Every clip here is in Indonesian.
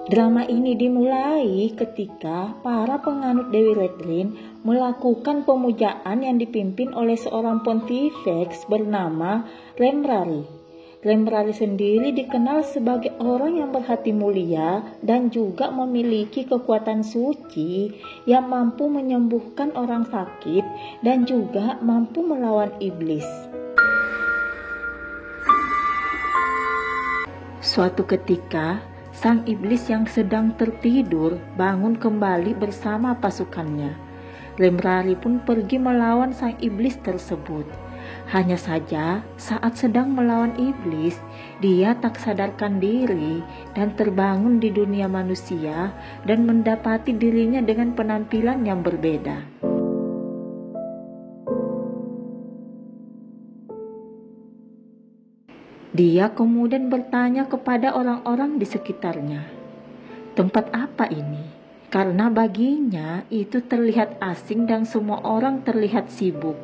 Drama ini dimulai ketika para penganut Dewi Redlin melakukan pemujaan yang dipimpin oleh seorang pontifex bernama Lemrari. Lemrari sendiri dikenal sebagai orang yang berhati mulia dan juga memiliki kekuatan suci yang mampu menyembuhkan orang sakit dan juga mampu melawan iblis. Suatu ketika, sang iblis yang sedang tertidur bangun kembali bersama pasukannya. Lemrari pun pergi melawan sang iblis tersebut. Hanya saja saat sedang melawan iblis, dia tak sadarkan diri dan terbangun di dunia manusia dan mendapati dirinya dengan penampilan yang berbeda. Dia kemudian bertanya kepada orang-orang di sekitarnya, "Tempat apa ini?" Karena baginya itu terlihat asing dan semua orang terlihat sibuk.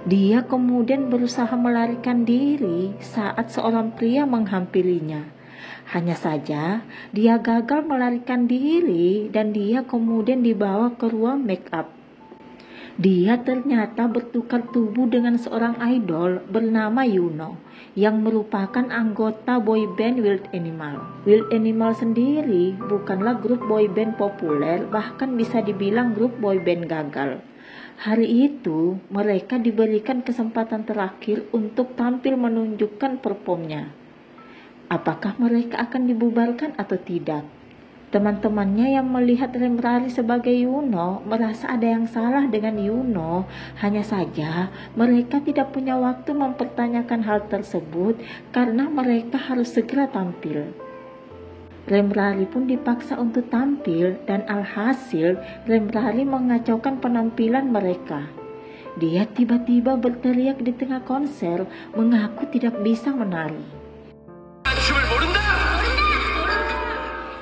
Dia kemudian berusaha melarikan diri saat seorang pria menghampirinya. Hanya saja dia gagal melarikan diri dan dia kemudian dibawa ke ruang make up. Dia ternyata bertukar tubuh dengan seorang idol bernama Yuno yang merupakan anggota boyband Wild Animal. Wild Animal sendiri bukanlah grup boyband populer, bahkan bisa dibilang grup boyband gagal. Hari itu mereka diberikan kesempatan terakhir untuk tampil menunjukkan performnya. Apakah mereka akan dibubarkan atau tidak? Teman-temannya yang melihat Lemrari sebagai Yuno merasa ada yang salah dengan Yuno. Hanya saja mereka tidak punya waktu mempertanyakan hal tersebut karena mereka harus segera tampil. Lemrari pun dipaksa untuk tampil dan alhasil Lemrari mengacaukan penampilan mereka. Dia tiba-tiba berteriak di tengah konser mengaku tidak bisa menari.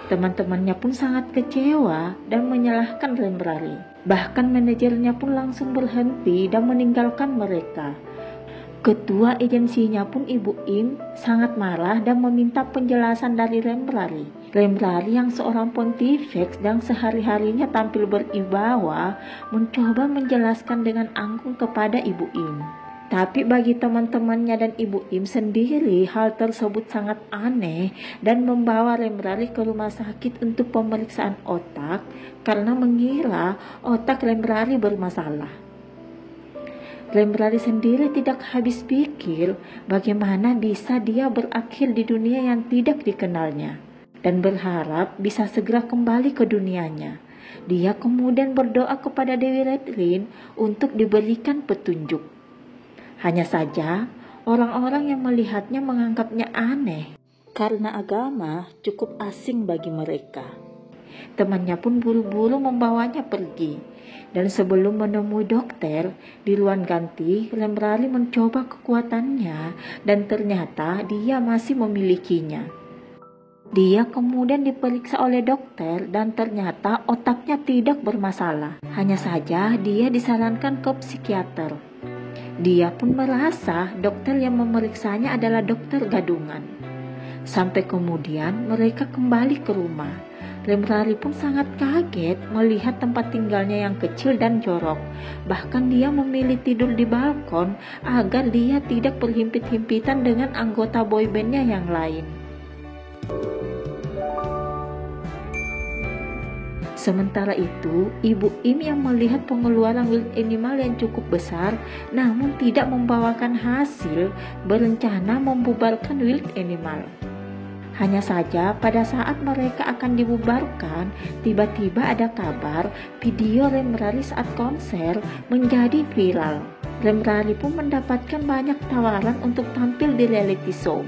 Teman-temannya pun sangat kecewa dan menyalahkan Lemrari. Bahkan manajernya pun langsung berhenti dan meninggalkan mereka. Ketua agensinya pun Ibu Im sangat marah dan meminta penjelasan dari Lemrari. Lemrari yang seorang pontifex dan sehari-harinya tampil beribawa mencoba menjelaskan dengan angkuh kepada Ibu Im. Tapi bagi teman-temannya dan Ibu Im sendiri, hal tersebut sangat aneh dan membawa Lemrari ke rumah sakit untuk pemeriksaan otak karena mengira otak Lemrari bermasalah. Lemrari sendiri tidak habis pikir bagaimana bisa dia berakhir di dunia yang tidak dikenalnya dan berharap bisa segera kembali ke dunianya. Dia kemudian berdoa kepada Dewi Redlin untuk diberikan petunjuk. Hanya saja, orang-orang yang melihatnya menganggapnya aneh karena agama cukup asing bagi mereka. Temannya pun buru-buru membawanya pergi. Dan sebelum menemui dokter, di ruang ganti, Lemrari mencoba kekuatannya dan ternyata dia masih memilikinya. Dia kemudian diperiksa oleh dokter dan ternyata otaknya tidak bermasalah. Hanya saja dia disarankan ke psikiater. Dia pun merasa dokter yang memeriksanya adalah dokter gadungan. Sampai kemudian mereka kembali ke rumah. Lemrari pun sangat kaget melihat tempat tinggalnya yang kecil dan jorok. Bahkan dia memilih tidur di balkon agar dia tidak berhimpit-himpitan dengan anggota boybandnya yang lain. Sementara itu, Ibu Im yang melihat pengeluaran Wild Animal yang cukup besar namun tidak membawakan hasil, berencana membubarkan Wild Animal. Hanya saja pada saat mereka akan dibubarkan, tiba-tiba ada kabar video Lemrari saat konser menjadi viral. Lemrari pun mendapatkan banyak tawaran untuk tampil di reality show.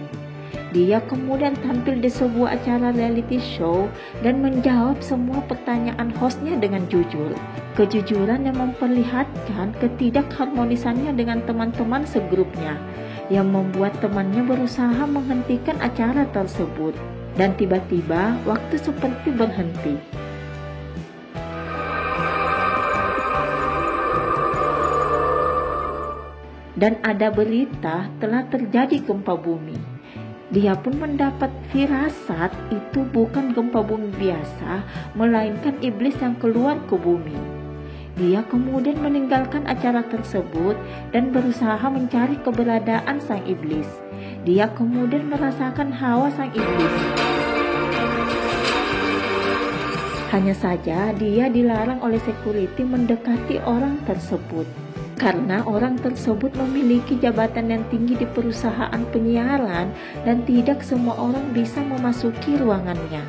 Dia kemudian tampil di sebuah acara reality show dan menjawab semua pertanyaan hostnya dengan jujur. Kejujuran yang memperlihatkan ketidakharmonisannya dengan teman-teman segrupnya, yang membuat temannya berusaha menghentikan acara tersebut. Dan tiba-tiba waktu seperti berhenti. Dan ada berita telah terjadi gempa bumi. Dia pun mendapat firasat itu bukan gempa bumi biasa, melainkan iblis yang keluar ke bumi. Dia kemudian meninggalkan acara tersebut dan berusaha mencari keberadaan sang iblis. Dia kemudian merasakan hawa sang iblis. Hanya saja dia dilarang oleh security mendekati orang tersebut. Karena orang tersebut memiliki jabatan yang tinggi di perusahaan penyiaran dan tidak semua orang bisa memasuki ruangannya.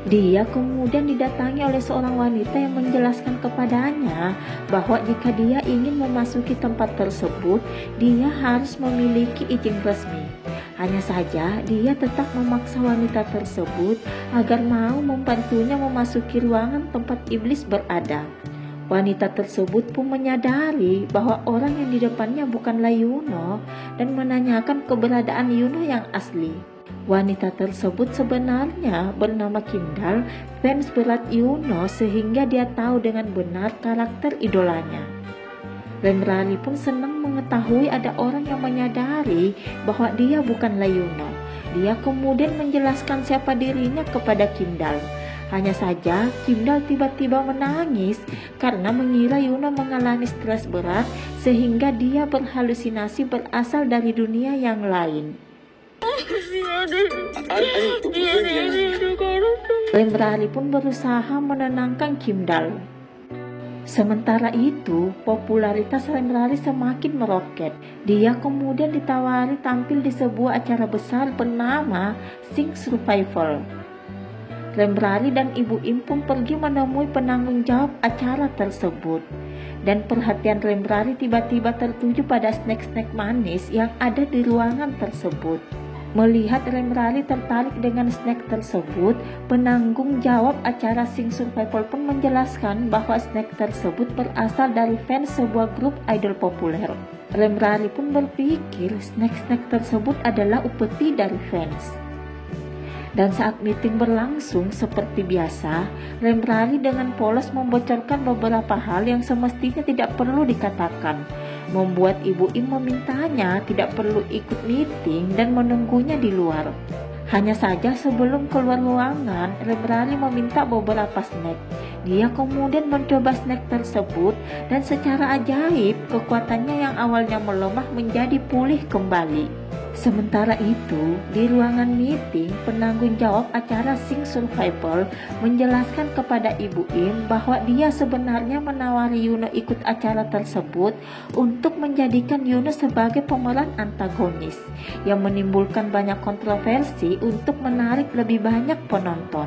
Dia kemudian didatangi oleh seorang wanita yang menjelaskan kepadanya bahwa jika dia ingin memasuki tempat tersebut, dia harus memiliki izin resmi. Hanya saja dia tetap memaksa wanita tersebut agar mau membantunya memasuki ruangan tempat iblis berada. Wanita tersebut pun menyadari bahwa orang yang di depannya bukanlah Yuno dan menanyakan keberadaan Yuno yang asli. Wanita tersebut sebenarnya bernama Kimdal, fans berat Yuno, sehingga dia tahu dengan benar karakter idolanya. Remrari pun senang mengetahui ada orang yang menyadari bahwa dia bukanlah Yuno. Dia kemudian menjelaskan siapa dirinya kepada Kimdal. Hanya saja Kimdal tiba-tiba menangis karena mengira Yuno mengalami stres berat sehingga dia berhalusinasi berasal dari dunia yang lain. Remrari pun berusaha menenangkan Kimdal. Sementara itu, popularitas Remrari semakin meroket. Dia kemudian ditawari tampil di sebuah acara besar bernama Sing Survival. Remrari dan Ibu Im pun pergi menemui penanggung jawab acara tersebut. Dan perhatian Remrari tiba-tiba tertuju pada snack-snack manis yang ada di ruangan tersebut. Melihat Remrari tertarik dengan snack tersebut, penanggung jawab acara Sing Survival pun menjelaskan bahwa snack tersebut berasal dari fans sebuah grup idol populer. Remrari pun berpikir snack-snack tersebut adalah upeti dari fans. Dan saat meeting berlangsung seperti biasa, Remrari dengan polos membocorkan beberapa hal yang semestinya tidak perlu dikatakan, membuat Ibu Im memintanya tidak perlu ikut meeting dan menunggunya di luar. Hanya saja sebelum keluar ruangan, Remrari meminta beberapa snack. Dia kemudian mencoba snack tersebut dan secara ajaib kekuatannya yang awalnya melemah menjadi pulih kembali. Sementara itu, di ruangan meeting, penanggung jawab acara Sing Survival menjelaskan kepada Ibu Im bahwa dia sebenarnya menawari Yuno ikut acara tersebut untuk menjadikan Yuno sebagai pemeran antagonis yang menimbulkan banyak kontroversi untuk menarik lebih banyak penonton.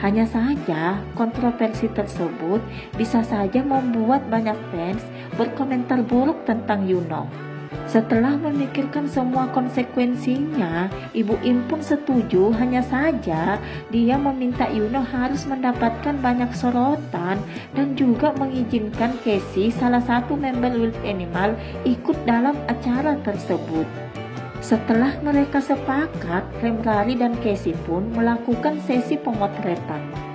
Hanya saja, kontroversi tersebut bisa saja membuat banyak fans berkomentar buruk tentang Yuno. Setelah memikirkan semua konsekuensinya, Ibu Im pun setuju, hanya saja dia meminta Yuno harus mendapatkan banyak sorotan dan juga mengizinkan Casey, salah satu member Wild Animal, ikut dalam acara tersebut. Setelah mereka sepakat, Remrari dan Casey pun melakukan sesi pemotretan.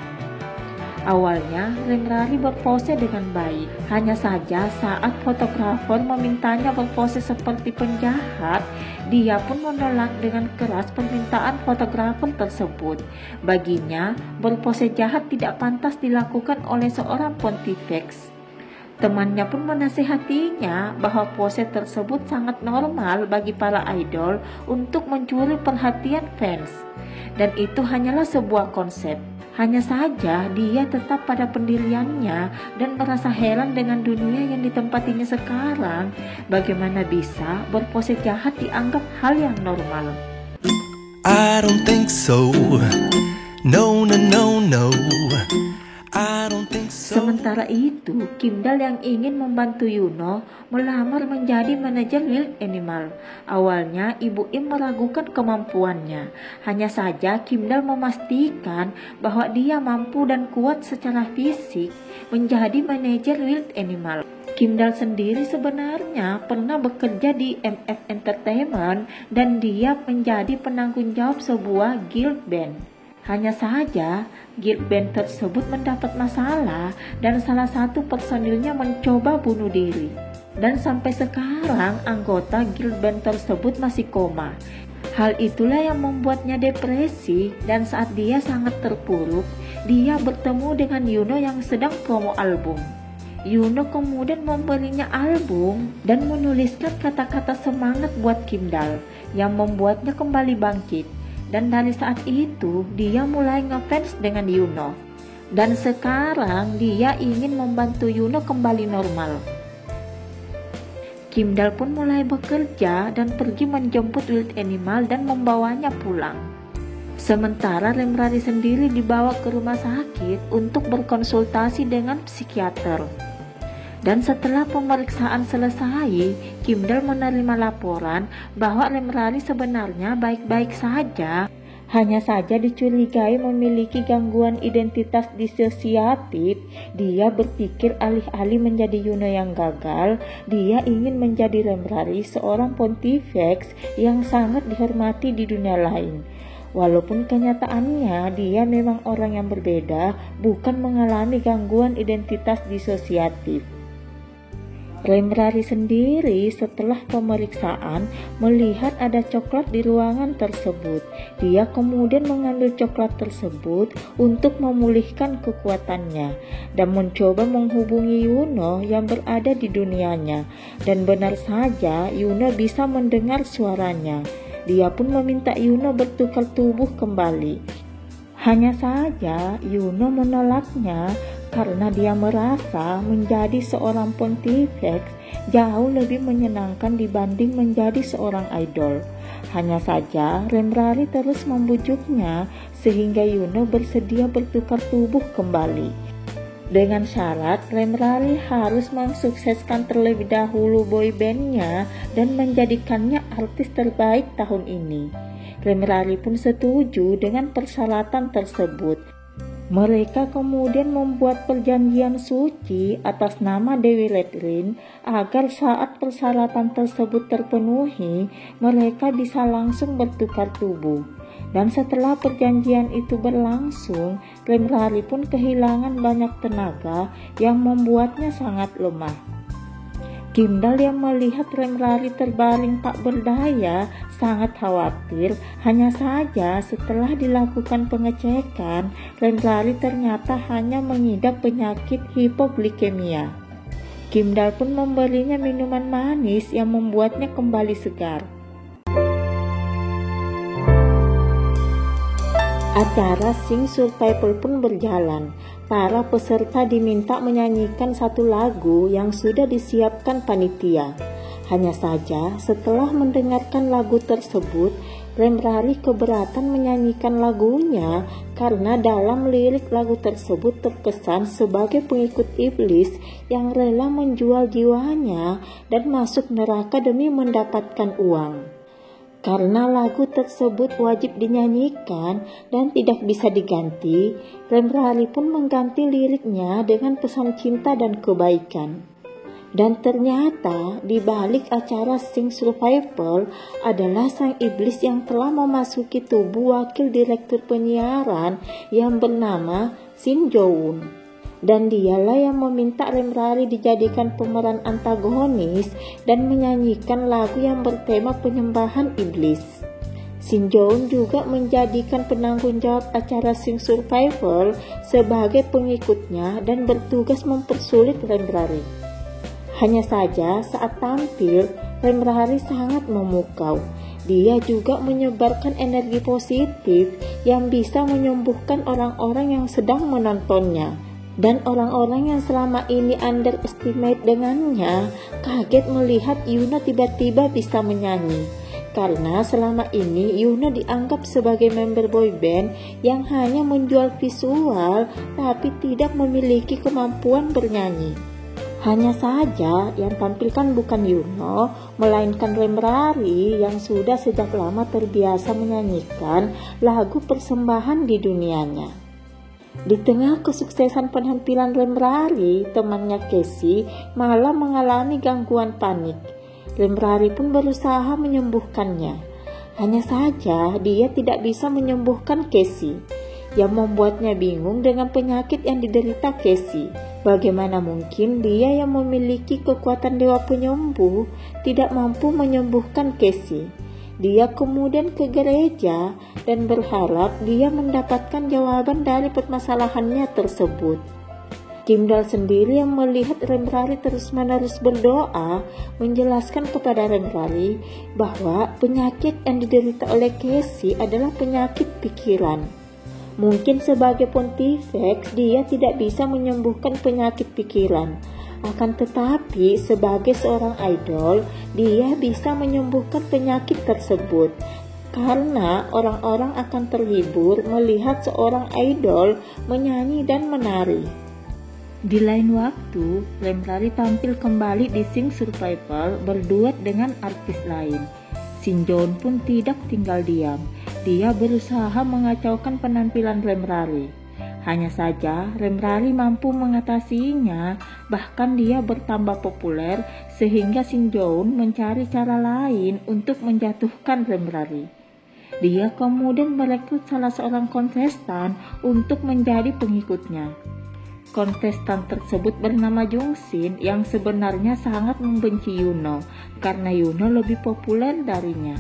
Awalnya, Remrari berpose dengan baik. Hanya saja saat fotografer memintanya berpose seperti penjahat, dia pun menolak dengan keras permintaan fotografer tersebut. Baginya, berpose jahat tidak pantas dilakukan oleh seorang pontifex. Temannya pun menasihatinya bahwa pose tersebut sangat normal bagi para idol untuk mencuri perhatian fans. Dan itu hanyalah sebuah konsep. Hanya saja dia tetap pada pendiriannya dan merasa heran dengan dunia yang ditempatinya sekarang. Bagaimana bisa berpose jahat dianggap hal yang normal? I don't think so. No, no, no, no. Sementara itu, Kimdal yang ingin membantu Yuno melamar menjadi manajer Wild Animal. Awalnya, Ibu Im meragukan kemampuannya. Hanya saja Kimdal memastikan bahwa dia mampu dan kuat secara fisik menjadi manajer Wild Animal. Kimdal sendiri sebenarnya pernah bekerja di MF Entertainment dan dia menjadi penanggung jawab sebuah guild band. Hanya saja, guild band tersebut mendapat masalah dan salah satu personilnya mencoba bunuh diri. Dan sampai sekarang anggota guild band tersebut masih koma. Hal itulah yang membuatnya depresi, dan saat dia sangat terpuruk, dia bertemu dengan Yuno yang sedang promo album. Yuno kemudian memberinya album dan menuliskan kata-kata semangat buat Kimdal yang membuatnya kembali bangkit. Dan dari saat itu dia mulai ngefans dengan Yuno. Dan sekarang dia ingin membantu Yuno kembali normal. Kimdal pun mulai bekerja dan pergi menjemput wild animal dan membawanya pulang. Sementara Remrari sendiri dibawa ke rumah sakit untuk berkonsultasi dengan psikiater. Dan setelah pemeriksaan selesai, Kimdal menerima laporan bahwa Remrari sebenarnya baik-baik saja. Hanya saja dicurigai memiliki gangguan identitas disosiatif. Dia berpikir alih-alih menjadi Yuno yang gagal, dia ingin menjadi Remrari, seorang pontifex yang sangat dihormati di dunia lain. Walaupun kenyataannya dia memang orang yang berbeda, bukan mengalami gangguan identitas disosiatif. Remrari sendiri setelah pemeriksaan melihat ada coklat di ruangan tersebut. Dia kemudian mengambil coklat tersebut untuk memulihkan kekuatannya dan mencoba menghubungi Yuno yang berada di dunianya. Dan benar saja Yuno bisa mendengar suaranya. Dia pun meminta Yuno bertukar tubuh kembali. Hanya saja Yuno menolaknya karena dia merasa menjadi seorang pontifex jauh lebih menyenangkan dibanding menjadi seorang idol. Hanya saja Remrari terus membujuknya sehingga Yuno bersedia bertukar tubuh kembali. Dengan syarat Remrari harus mensukseskan terlebih dahulu boybandnya dan menjadikannya artis terbaik tahun ini. Remrari pun setuju dengan persyaratan tersebut. Mereka kemudian membuat perjanjian suci atas nama Dewi Letrin agar saat persyaratan tersebut terpenuhi, mereka bisa langsung bertukar tubuh. Dan setelah perjanjian itu berlangsung, Remrari pun kehilangan banyak tenaga yang membuatnya sangat lemah. Kimdal yang melihat Remrari terbaring tak berdaya sangat khawatir. Hanya saja setelah dilakukan pengecekan, Remrari ternyata hanya mengidap penyakit hipoglikemia. Kimdal pun memberinya minuman manis yang membuatnya kembali segar. Acara Sing Survival pun berjalan. Para peserta diminta menyanyikan satu lagu yang sudah disiapkan panitia. Hanya saja setelah mendengarkan lagu tersebut, Remrari keberatan menyanyikan lagunya karena dalam lirik lagu tersebut terkesan sebagai pengikut iblis yang rela menjual jiwanya dan masuk neraka demi mendapatkan uang. Karena lagu tersebut wajib dinyanyikan dan tidak bisa diganti, Remrari pun mengganti liriknya dengan pesan cinta dan kebaikan. Dan ternyata di balik acara Sing Survival adalah sang iblis yang telah memasuki tubuh wakil direktur penyiaran yang bernama Shin Jo-eun. Dan dialah yang meminta Remrari dijadikan pemeran antagonis dan menyanyikan lagu yang bertema penyembahan iblis. Shin Jo-eun juga menjadikan penanggung jawab acara Sing Survival sebagai pengikutnya dan bertugas mempersulit Remrari. Hanya saja saat tampil, Remrari sangat memukau. Dia juga menyebarkan energi positif yang bisa menyembuhkan orang-orang yang sedang menontonnya. Dan orang-orang yang selama ini underestimate dengannya kaget melihat Yuno tiba-tiba bisa menyanyi. Karena selama ini Yuno dianggap sebagai member boyband yang hanya menjual visual tapi tidak memiliki kemampuan bernyanyi. Hanya saja yang tampilkan bukan Yuno, melainkan Remrari yang sudah sejak lama terbiasa menyanyikan lagu persembahan di dunianya. Di tengah kesuksesan penampilan Remrari, temannya Casey malah mengalami gangguan panik. Remrari pun berusaha menyembuhkannya. Hanya saja dia tidak bisa menyembuhkan Casey, yang membuatnya bingung dengan penyakit yang diderita Casey. Bagaimana mungkin dia yang memiliki kekuatan dewa penyembuh tidak mampu menyembuhkan Casey? Dia kemudian ke gereja dan berharap dia mendapatkan jawaban dari permasalahannya tersebut. Kimdal sendiri yang melihat Remrari terus-menerus berdoa menjelaskan kepada Remrari bahwa penyakit yang diderita oleh Casey adalah penyakit pikiran. Mungkin sebagai pontifex dia tidak bisa menyembuhkan penyakit pikiran, akan tetapi sebagai seorang idol dia bisa menyembuhkan penyakit tersebut. Karena orang-orang akan terhibur melihat seorang idol menyanyi dan menari. Di lain waktu, Remrari tampil kembali di Sing Survival berduet dengan artis lain. Shin Joon pun tidak tinggal diam. Dia berusaha mengacaukan penampilan Remrari. Hanya saja Remrari mampu mengatasinya, bahkan dia bertambah populer sehingga Shin Joon mencari cara lain untuk menjatuhkan Remrari. Dia kemudian merekrut salah seorang kontestan untuk menjadi pengikutnya. Kontestan tersebut bernama Jungshin yang sebenarnya sangat membenci Yuno karena Yuno lebih populer darinya.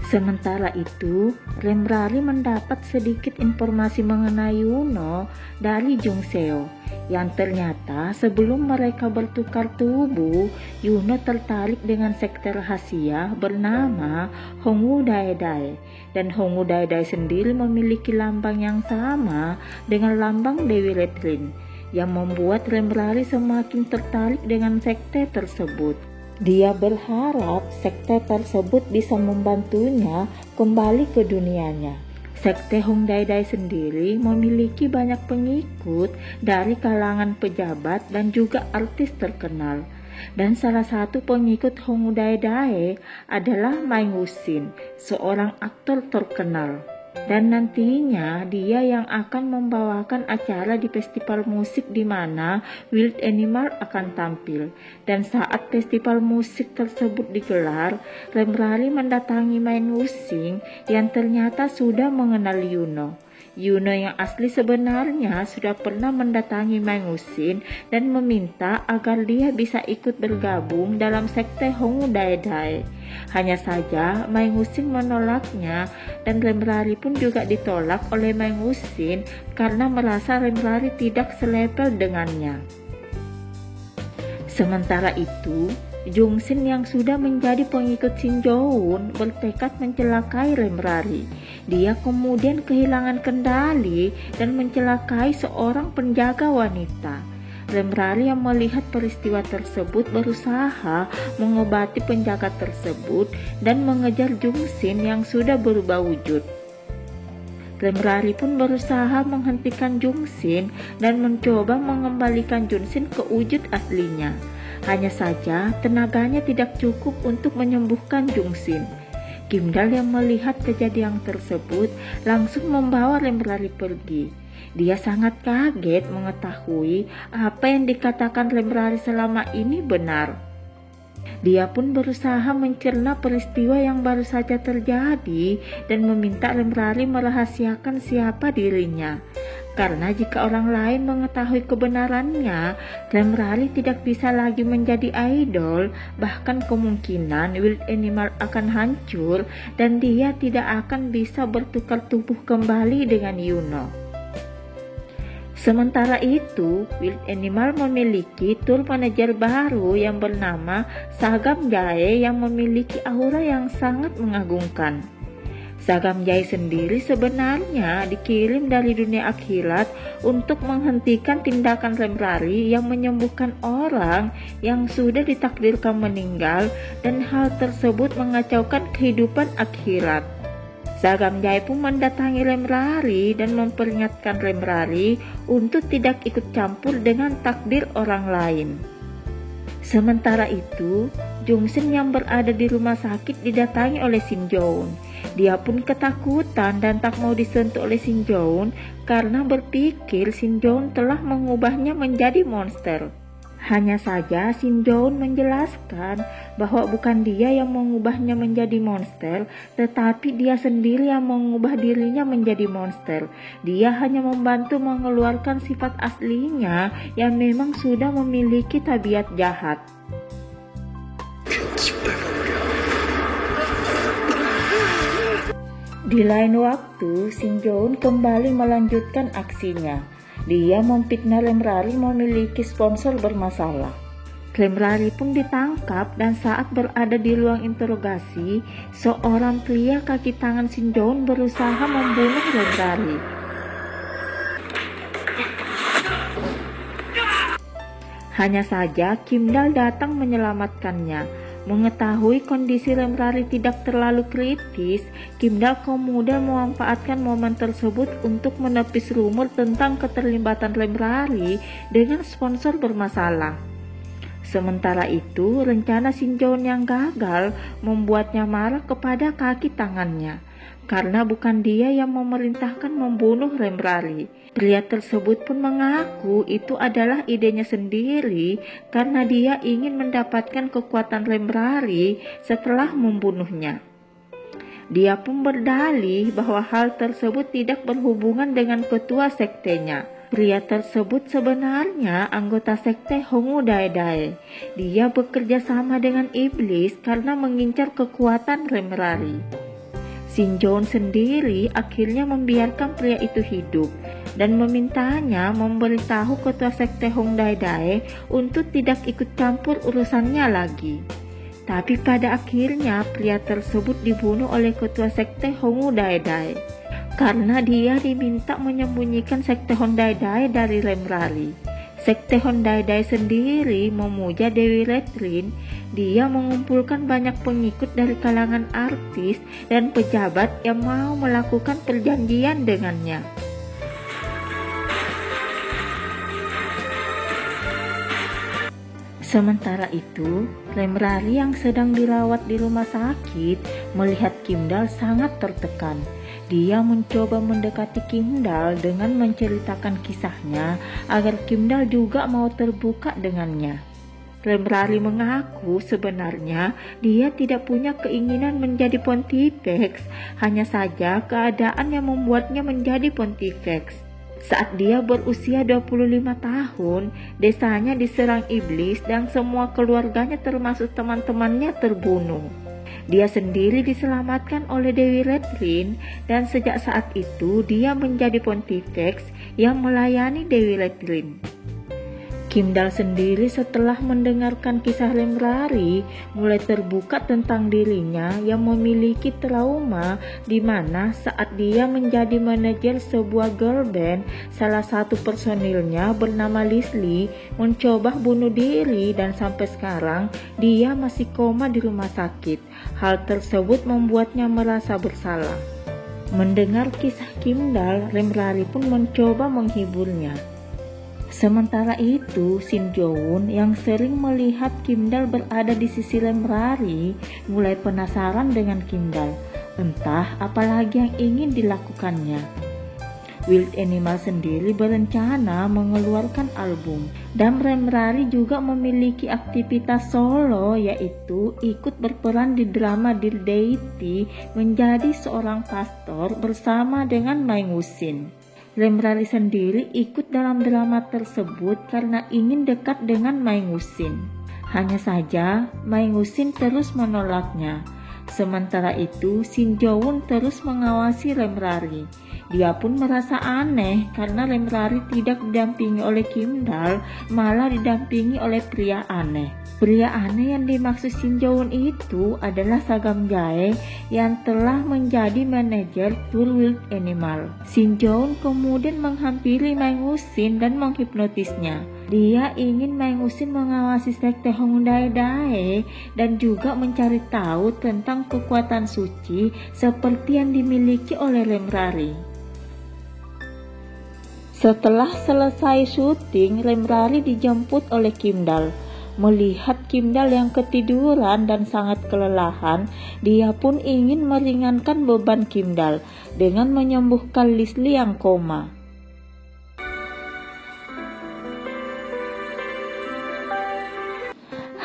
Sementara itu, Remrari mendapat sedikit informasi mengenai Yuno dari Jung Seo, yang ternyata sebelum mereka bertukar tubuh, Yuno tertarik dengan sekte rahasia bernama Hongwoo Daedae, dan Hongwoo Daedae sendiri memiliki lambang yang sama dengan lambang Dewi Letrin, yang membuat Remrari semakin tertarik dengan sekte tersebut. Dia berharap sekte tersebut bisa membantunya kembali ke dunianya. Sekte Hong Daedae sendiri memiliki banyak pengikut dari kalangan pejabat dan juga artis terkenal. Dan salah satu pengikut Hong Daedae adalah Mai Woo-shin, seorang aktor terkenal. Dan nantinya dia yang akan membawakan acara di festival musik di mana Wild Animal akan tampil. Dan saat festival musik tersebut digelar, Remrari mendatangi Mai Woo-shin yang ternyata sudah mengenal Yuno. Yuno yang asli sebenarnya sudah pernah mendatangi Mai Woo-shin dan meminta agar dia bisa ikut bergabung dalam sekte Hongwoo Daedae. Hanya saja Mai Woo-shin menolaknya dan Remrari pun juga ditolak oleh Mai Woo-shin karena merasa Remrari tidak selevel dengannya. Sementara itu, Jungshin yang sudah menjadi pengikut Shin Joon bertekad mencelakai Remrari. Dia kemudian kehilangan kendali dan mencelakai seorang penjaga wanita. Remrari yang melihat peristiwa tersebut berusaha mengobati penjaga tersebut dan mengejar Jungshin yang sudah berubah wujud. Remrari pun berusaha menghentikan Jungshin dan mencoba mengembalikan Jungshin ke wujud aslinya. Hanya saja tenaganya tidak cukup untuk menyembuhkan Jungshin. Kimdal yang melihat kejadian tersebut langsung membawa Remrari pergi. Dia sangat kaget mengetahui apa yang dikatakan Remrari selama ini benar. Dia pun berusaha mencerna peristiwa yang baru saja terjadi dan meminta Remrari merahasiakan siapa dirinya. Karena jika orang lain mengetahui kebenarannya, Remrari tidak bisa lagi menjadi idol, bahkan kemungkinan Wild Animal akan hancur dan dia tidak akan bisa bertukar tubuh kembali dengan Yuno. Sementara itu, Wild Animal memiliki tour manajer baru yang bernama Sagam Jae yang memiliki aura yang sangat mengagumkan. Sagam Jae sendiri sebenarnya dikirim dari dunia akhirat untuk menghentikan tindakan Remrari yang menyembuhkan orang yang sudah ditakdirkan meninggal, dan hal tersebut mengacaukan kehidupan akhirat. Sagam Jae pun mendatangi Remrari dan memperingatkan Remrari untuk tidak ikut campur dengan takdir orang lain. Sementara itu, Jungshin yang berada di rumah sakit didatangi oleh Shin Joon. Dia pun ketakutan dan tak mau disentuh oleh Shin Joon karena berpikir Shin Joon telah mengubahnya menjadi monster. Hanya saja Shin Joon menjelaskan bahwa bukan dia yang mengubahnya menjadi monster, tetapi dia sendiri yang mengubah dirinya menjadi monster. Dia hanya membantu mengeluarkan sifat aslinya yang memang sudah memiliki tabiat jahat. Di lain waktu, Shin Jo-eun kembali melanjutkan aksinya. Dia memfitnah Lemrari memiliki sponsor bermasalah. Lemrari pun ditangkap dan saat berada di ruang interogasi, seorang pria kaki tangan Shin Jo-eun berusaha membunuh Lemrari. Hanya saja Kim Dal datang menyelamatkannya. Mengetahui kondisi Lemrari tidak terlalu kritis, Kim Dal kemudian memanfaatkan momen tersebut untuk menepis rumor tentang keterlibatan Lemrari dengan sponsor bermasalah. Sementara itu, rencana Shin Jo-eun yang gagal membuatnya marah kepada kaki tangannya, karena bukan dia yang memerintahkan membunuh Lemrari. Pria tersebut pun mengaku itu adalah idenya sendiri karena dia ingin mendapatkan kekuatan Lemrari setelah membunuhnya. Dia pun berdalih bahwa hal tersebut tidak berhubungan dengan ketua sektenya. Pria tersebut sebenarnya anggota sekte Hongu Daedae. Dia bekerja sama dengan iblis karena mengincar kekuatan Lemrari. Shin Jo-eun sendiri akhirnya membiarkan pria itu hidup dan memintanya memberitahu ketua sekte Hongu Daedae untuk tidak ikut campur urusannya lagi. Tapi pada akhirnya pria tersebut dibunuh oleh ketua sekte Hongu Daedae karena dia diminta menyembunyikan sekte Hongu Daedae dari Lemrari. Sekte Hongu Daedae sendiri memuja Dewi Redrin. Dia mengumpulkan banyak pengikut dari kalangan artis dan pejabat yang mau melakukan perjanjian dengannya. Sementara itu, Lemrari yang sedang dirawat di rumah sakit melihat Kim Dal sangat tertekan. Dia mencoba mendekati Kim Dal dengan menceritakan kisahnya agar Kim Dal juga mau terbuka dengannya. Lemrari mengaku sebenarnya dia tidak punya keinginan menjadi pontifex, hanya saja keadaan yang membuatnya menjadi pontifex. Saat dia berusia 25 tahun, desanya diserang iblis dan semua keluarganya termasuk teman-temannya terbunuh. Dia sendiri diselamatkan oleh Dewi Redrin dan sejak saat itu dia menjadi pontifex yang melayani Dewi Redrin. Kim Dal sendiri setelah mendengarkan kisah Lemrari mulai terbuka tentang dirinya yang memiliki trauma di mana saat dia menjadi manajer sebuah girl band, salah satu personilnya bernama Leslie mencoba bunuh diri dan sampai sekarang dia masih koma di rumah sakit. Hal tersebut membuatnya merasa bersalah. Mendengar kisah Kim Dal, Lemrari pun mencoba menghiburnya. Sementara itu, Shin Jo-eun yang sering melihat Kim Dal berada di sisi Lemrari mulai penasaran dengan Kim Dal. Entah apalagi yang ingin dilakukannya. Wild Animal sendiri berencana mengeluarkan album dan Lemrari juga memiliki aktivitas solo, yaitu ikut berperan di drama Dear Deity menjadi seorang pastor bersama dengan Mae Woo-shin. Lemrari sendiri ikut dalam drama tersebut karena ingin dekat dengan Mae Woo-shin. Hanya saja Mae Woo-shin terus menolaknya. Sementara itu Shin Jo-eun terus mengawasi Lemrari. Dia pun merasa aneh karena Lemrari tidak didampingi oleh Kim Dal, malah didampingi oleh pria aneh. Pria aneh yang dimaksud Shin Jo-eun itu adalah Sagam Jae yang telah menjadi manajer tur Wild Animal. Shin Jo-eun kemudian menghampiri Mae Woo-shin dan menghipnotisnya. Dia ingin Mae Woo-shin mengawasi sekte Hongu Daedae dan juga mencari tahu tentang kekuatan suci seperti yang dimiliki oleh Lemrari. Setelah selesai syuting, Lemrari dijemput oleh Kim Dal. Melihat Kim Dal yang ketiduran dan sangat kelelahan, dia pun ingin meringankan beban Kim Dal dengan menyembuhkan Leslie yang koma.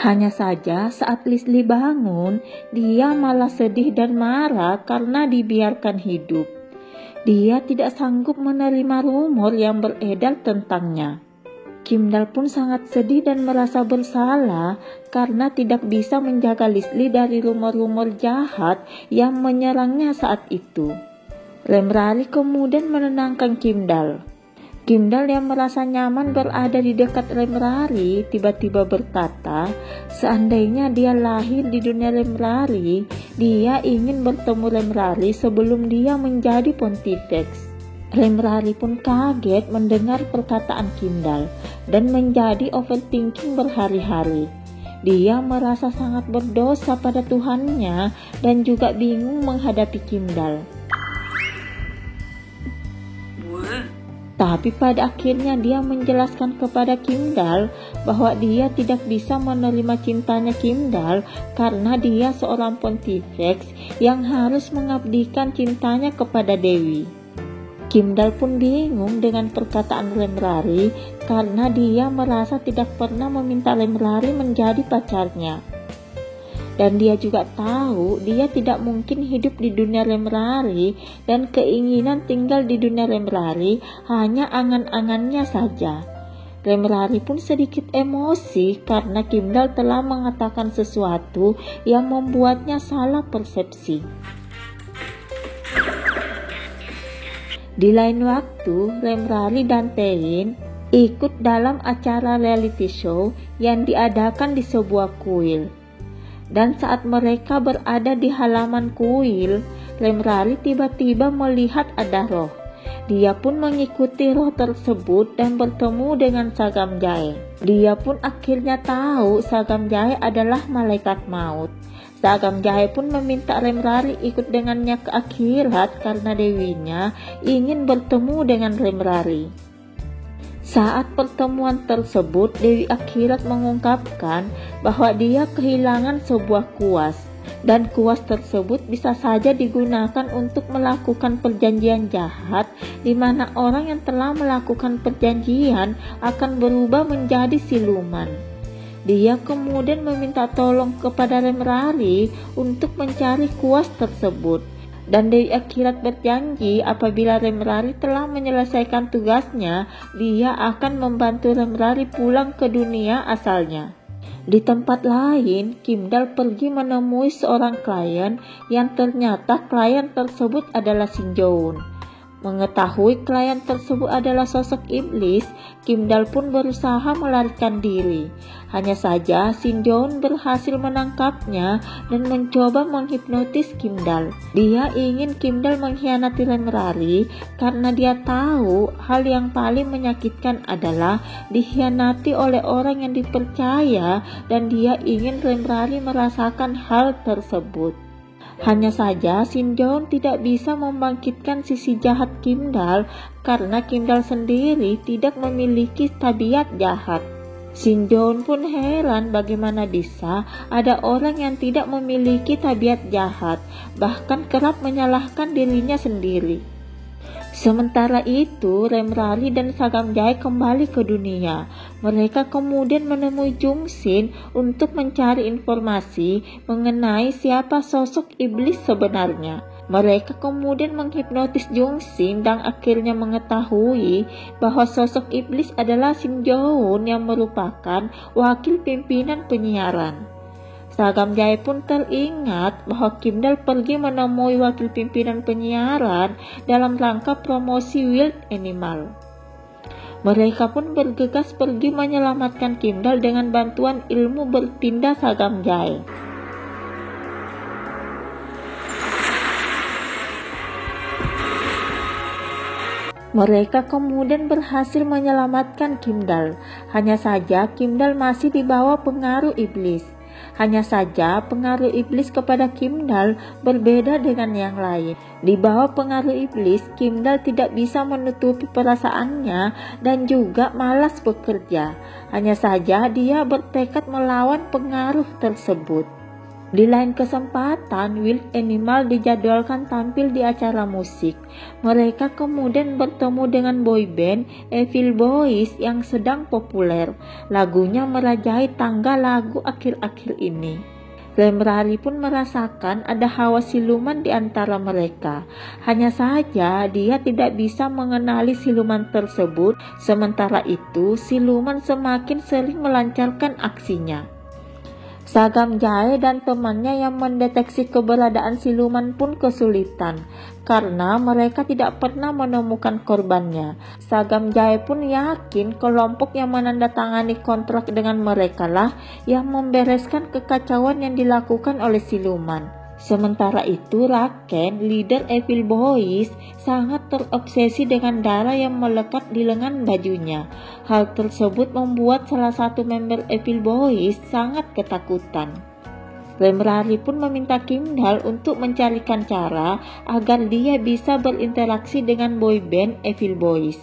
Hanya saja saat Leslie bangun, dia malah sedih dan marah karena dibiarkan hidup. Dia tidak sanggup menerima rumor yang beredar tentangnya. Kimdal pun sangat sedih dan merasa bersalah karena tidak bisa menjaga Leslie dari rumor-rumor jahat yang menyerangnya saat itu. Lemrari kemudian menenangkan Kimdal. Kimdal yang merasa nyaman berada di dekat Lemrari tiba-tiba berkata, seandainya dia lahir di dunia Lemrari, dia ingin bertemu Lemrari sebelum dia menjadi Pontifex. Lemrari pun kaget mendengar perkataan Kimdal dan menjadi overthinking berhari-hari. Dia merasa sangat berdosa pada Tuhannya dan juga bingung menghadapi Kimdal. Tapi pada akhirnya dia menjelaskan kepada Kimdal bahwa dia tidak bisa menerima cintanya Kimdal karena dia seorang Pontifex yang harus mengabdikan cintanya kepada Dewi. Kimdal pun bingung dengan perkataan Lemrari karena dia merasa tidak pernah meminta Lemrari menjadi pacarnya. Dan dia juga tahu dia tidak mungkin hidup di dunia Lemrari dan keinginan tinggal di dunia Lemrari hanya angan-angannya saja. Lemrari pun sedikit emosi karena Kimdal telah mengatakan sesuatu yang membuatnya salah persepsi. Di lain waktu, Lemrari dan Tewin ikut dalam acara reality show yang diadakan di sebuah kuil. Dan saat mereka berada di halaman kuil, Lemrari tiba-tiba melihat ada roh. Dia pun mengikuti roh tersebut dan bertemu dengan Sagam Jae. Dia pun akhirnya tahu Sagam Jae adalah malaikat maut. Sagam Jae pun meminta Lemrari ikut dengannya ke akhirat karena dewinya ingin bertemu dengan Lemrari. Saat pertemuan tersebut, Dewi Akhirat mengungkapkan bahwa dia kehilangan sebuah kuas, dan kuas tersebut bisa saja digunakan untuk melakukan perjanjian jahat, di mana orang yang telah melakukan perjanjian akan berubah menjadi siluman. Dia kemudian meminta tolong kepada Lemrari untuk mencari kuas tersebut. Dan Dewi Akhirat berjanji apabila Lemrari telah menyelesaikan tugasnya, dia akan membantu Lemrari pulang ke dunia asalnya. Di tempat lain, Kimdal pergi menemui seorang klien yang ternyata klien tersebut adalah Shin Joon. Mengetahui klien tersebut adalah sosok iblis, Kimdal pun berusaha melarikan diri. Hanya saja Shin Joon berhasil menangkapnya dan mencoba menghipnotis Kimdal. Dia ingin Kimdal mengkhianati Lemrari karena dia tahu hal yang paling menyakitkan adalah dikhianati oleh orang yang dipercaya, dan dia ingin Lemrari merasakan hal tersebut. Hanya saja Shin Joon tidak bisa membangkitkan sisi jahat Kimdal karena Kimdal sendiri tidak memiliki tabiat jahat. Shin Joon pun heran bagaimana bisa ada orang yang tidak memiliki tabiat jahat, bahkan kerap menyalahkan dirinya sendiri. Sementara itu, Lemrari dan Sagam Jae kembali ke dunia. Mereka kemudian menemui Jungshin untuk mencari informasi mengenai siapa sosok iblis sebenarnya. Mereka kemudian menghipnotis Jungshin dan akhirnya mengetahui bahwa sosok iblis adalah Shin Joon yang merupakan wakil pimpinan penyiaran. Sagam Jae pun teringat bahwa Kimdal pergi menemui wakil pimpinan penyiaran dalam rangka promosi Wild Animal. Mereka pun bergegas pergi menyelamatkan Kimdal dengan bantuan ilmu bertindak Sagam Jae. Mereka kemudian berhasil menyelamatkan Kimdal. Hanya saja Kimdal masih di bawah pengaruh iblis. Hanya saja pengaruh iblis kepada Kimdal berbeda dengan yang lain. Di bawah pengaruh iblis, Kimdal tidak bisa menutupi perasaannya dan juga malas bekerja. Hanya saja dia bertekad melawan pengaruh tersebut. Di lain kesempatan, Wild Animal dijadwalkan tampil di acara musik. Mereka kemudian bertemu dengan boyband Evil Boys yang sedang populer. Lagunya merajai tangga lagu akhir-akhir ini. Lemrari pun merasakan ada hawa siluman di antara mereka. Hanya saja dia tidak bisa mengenali siluman tersebut. Sementara itu siluman semakin sering melancarkan aksinya. Sagam Jae dan temannya yang mendeteksi keberadaan siluman pun kesulitan karena mereka tidak pernah menemukan korbannya. Sagam Jae pun yakin kelompok yang menandatangani kontrak dengan mereka lah yang membereskan kekacauan yang dilakukan oleh siluman. Sementara itu Raken, leader Evil Boys, sangat terobsesi dengan darah yang melekat di lengan bajunya. Hal tersebut membuat salah satu member Evil Boys sangat ketakutan. Lemrari pun meminta Kimdal untuk mencarikan cara agar dia bisa berinteraksi dengan boyband Evil Boys.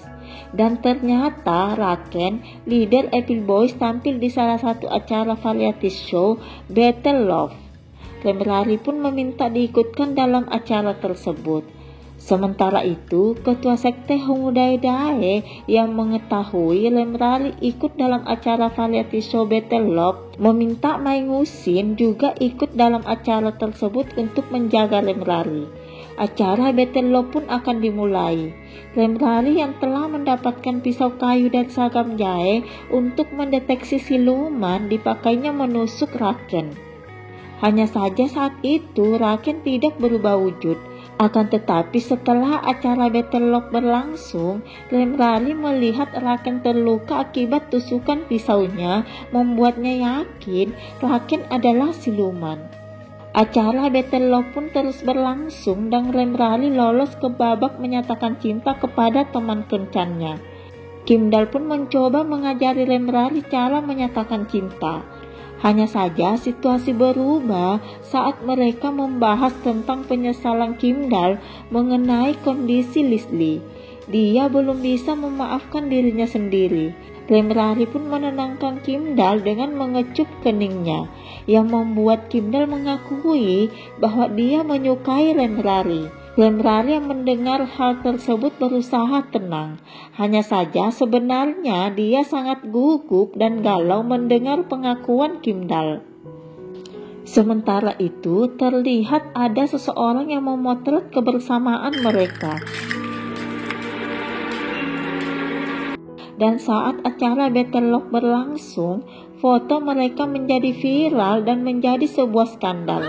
Dan ternyata Raken, leader Evil Boys, tampil di salah satu acara variety show Battle Love. Lemrari pun meminta diikutkan dalam acara tersebut. Sementara itu, ketua sekte Hongdaedae yang mengetahui Lemrari ikut dalam acara variety show Battle Love meminta Maengusin juga ikut dalam acara tersebut untuk menjaga Lemrari. Acara Battle Love pun akan dimulai. Lemrari yang telah mendapatkan pisau kayu dan Sagam Jae untuk mendeteksi siluman dipakainya menusuk Raken. Hanya saja saat itu Raken tidak berubah wujud. Akan tetapi setelah acara Battle Love berlangsung, Lemrari melihat Raken terluka akibat tusukan pisaunya, membuatnya yakin Raken adalah siluman. Acara Battle Love pun terus berlangsung dan Lemrari lolos ke babak menyatakan cinta kepada teman kencannya. Kimdal pun mencoba mengajari Lemrari cara menyatakan cinta. Hanya saja situasi berubah saat mereka membahas tentang penyesalan Kimdal mengenai kondisi Leslie. Dia belum bisa memaafkan dirinya sendiri. Lemrari pun menenangkan Kimdal dengan mengecup keningnya, yang membuat Kimdal mengakui bahwa dia menyukai Lemrari. Lemrari yang mendengar hal tersebut berusaha tenang. Hanya saja sebenarnya dia sangat gugup dan galau mendengar pengakuan Kimdal. Sementara itu terlihat ada seseorang yang memotret kebersamaan mereka. Dan saat acara Battle Love berlangsung, foto mereka menjadi viral dan menjadi sebuah skandal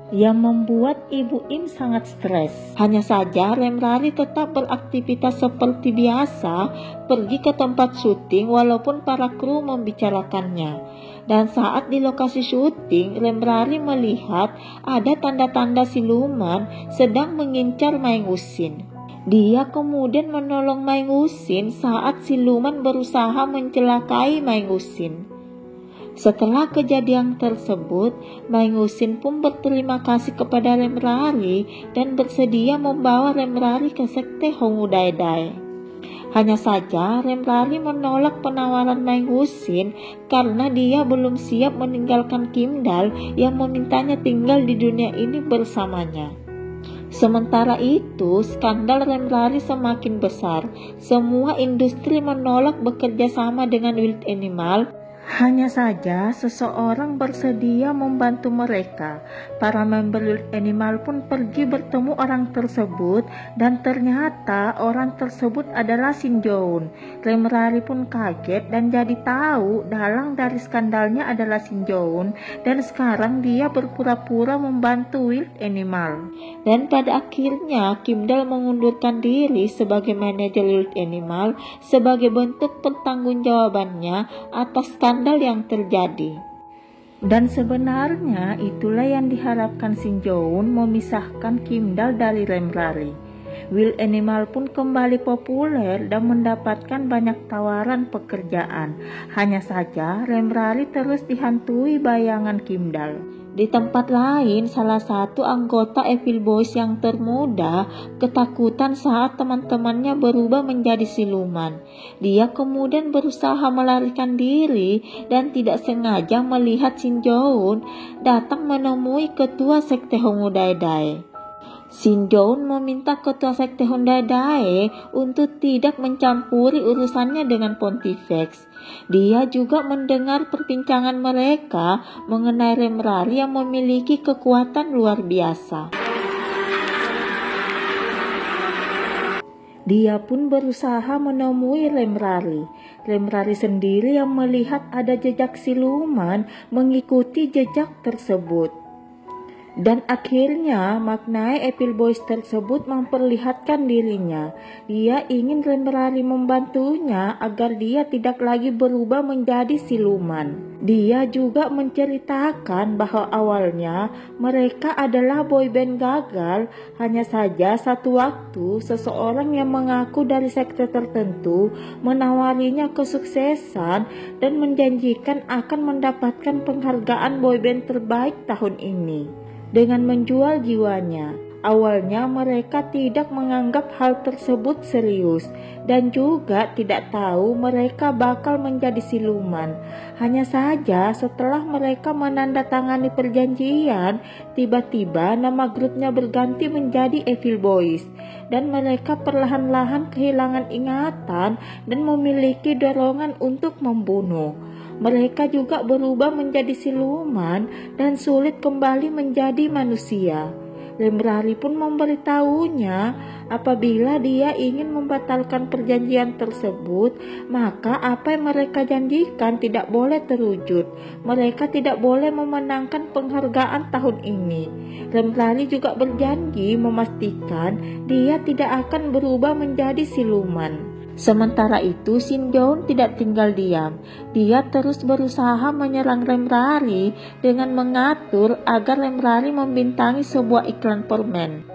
yang membuat Ibu Im sangat stres. Hanya saja Lemrari tetap beraktivitas seperti biasa, pergi ke tempat syuting walaupun para kru membicarakannya. Dan saat di lokasi syuting, Lemrari melihat ada tanda-tanda siluman sedang mengincar Maengusin. Dia kemudian menolong Maengusin saat siluman berusaha mencelakai Maengusin. Setelah kejadian tersebut, Maengusin pun berterima kasih kepada Lemrari dan bersedia membawa Lemrari ke sekte Hongdaedae. Hanya saja Lemrari menolak penawaran Maengusin karena dia belum siap meninggalkan Kimdal yang memintanya tinggal di dunia ini bersamanya. Sementara itu, skandal Lemrari semakin besar. Semua industri menolak bekerja sama dengan Wild Animal. Hanya saja seseorang bersedia membantu mereka. Para member Wild Animal pun pergi bertemu orang tersebut dan ternyata orang tersebut adalah Shin Joon. Lemrari pun kaget dan jadi tahu dalang dari skandalnya adalah Shin Joon dan sekarang dia berpura-pura membantu Wild Animal. Dan pada akhirnya Kimdal mengundurkan diri sebagai manajer Wild Animal sebagai bentuk pertanggungjawabannya atas skandal yang terjadi. Dan sebenarnya itulah yang diharapkan Shin Joon, memisahkan Kimdal dari Lemrari. Wild Animal pun kembali populer dan mendapatkan banyak tawaran pekerjaan. Hanya saja Lemrari terus dihantui bayangan Kimdal. Di tempat lain, salah satu anggota Evil Boys yang termuda ketakutan saat teman-temannya berubah menjadi siluman. Dia kemudian berusaha melarikan diri dan tidak sengaja melihat Shin Joon datang menemui ketua sekte Hongdaedae. Shin Joon meminta ketua sekte Honda Dae untuk tidak mencampuri urusannya dengan Pontifex. Dia juga mendengar perbincangan mereka mengenai Remrari yang memiliki kekuatan luar biasa. Dia pun berusaha menemui Remrari. Remrari sendiri yang melihat ada jejak siluman mengikuti jejak tersebut. Dan akhirnya Maknae Evil Boys tersebut memperlihatkan dirinya. Dia ingin Remrari membantunya agar dia tidak lagi berubah menjadi siluman. Dia juga menceritakan bahwa awalnya mereka adalah boyband gagal. Hanya saja satu waktu seseorang yang mengaku dari sekte tertentu menawarinya kesuksesan dan menjanjikan akan mendapatkan penghargaan boyband terbaik tahun ini dengan menjual jiwanya. Awalnya mereka tidak menganggap hal tersebut serius dan juga tidak tahu mereka bakal menjadi siluman. Hanya saja setelah mereka menandatangani perjanjian, tiba-tiba nama grupnya berganti menjadi Evil Boys dan mereka perlahan-lahan kehilangan ingatan dan memiliki dorongan untuk membunuh. Mereka juga berubah menjadi siluman dan sulit kembali menjadi manusia. Remrari pun memberitahunya apabila dia ingin membatalkan perjanjian tersebut, maka apa yang mereka janjikan tidak boleh terwujud. Mereka tidak boleh memenangkan penghargaan tahun ini. Remrari juga berjanji memastikan dia tidak akan berubah menjadi siluman. Sementara itu, Shin Joon tidak tinggal diam. Dia terus berusaha menyerang Remrari dengan mengatur agar Remrari membintangi sebuah iklan permen.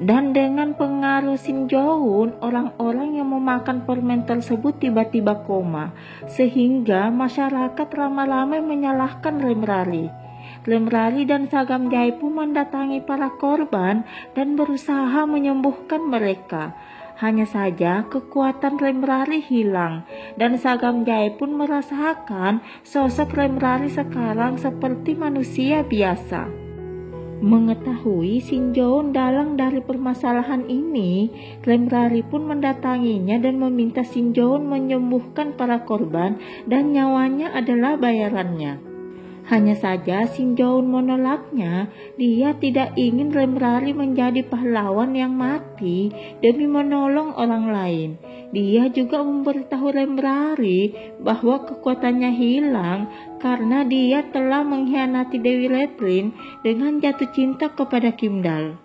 Dan dengan pengaruh Shin Joon, orang-orang yang memakan permen tersebut tiba-tiba koma, sehingga masyarakat ramai-ramai menyalahkan Remrari. Remrari dan Sagam Jai pun mendatangi para korban dan berusaha menyembuhkan mereka. Hanya saja kekuatan Remrari hilang dan Sagam Jai pun merasakan sosok Remrari sekarang seperti manusia biasa. Mengetahui Shin Joon dalang dari permasalahan ini, Remrari pun mendatanginya dan meminta Shin Joon menyembuhkan para korban dan nyawanya adalah bayarannya. Hanya saja Shin Joon menolaknya. Dia tidak ingin Remrari menjadi pahlawan yang mati demi menolong orang lain. Dia juga memberitahu Remrari bahwa kekuatannya hilang karena dia telah mengkhianati Dewi Letrin dengan jatuh cinta kepada Kim Dal.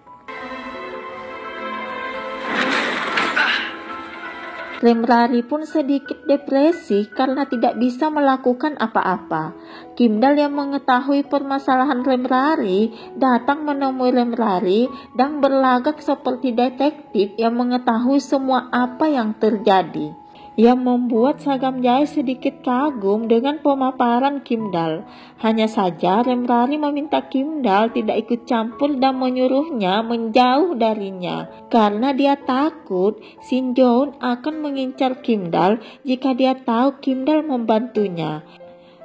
Remrari pun sedikit depresi karena tidak bisa melakukan apa-apa. Kim Dal yang mengetahui permasalahan Remrari datang menemui Remrari dan berlagak seperti detektif yang mengetahui semua apa yang terjadi, yang membuat Sagam Jai sedikit kagum dengan pemaparan Kim Dal. Hanya saja Remrari meminta Kim Dal tidak ikut campur dan menyuruhnya menjauh darinya karena dia takut Shin Joon akan mengincar Kim Dal jika dia tahu Kim Dal membantunya.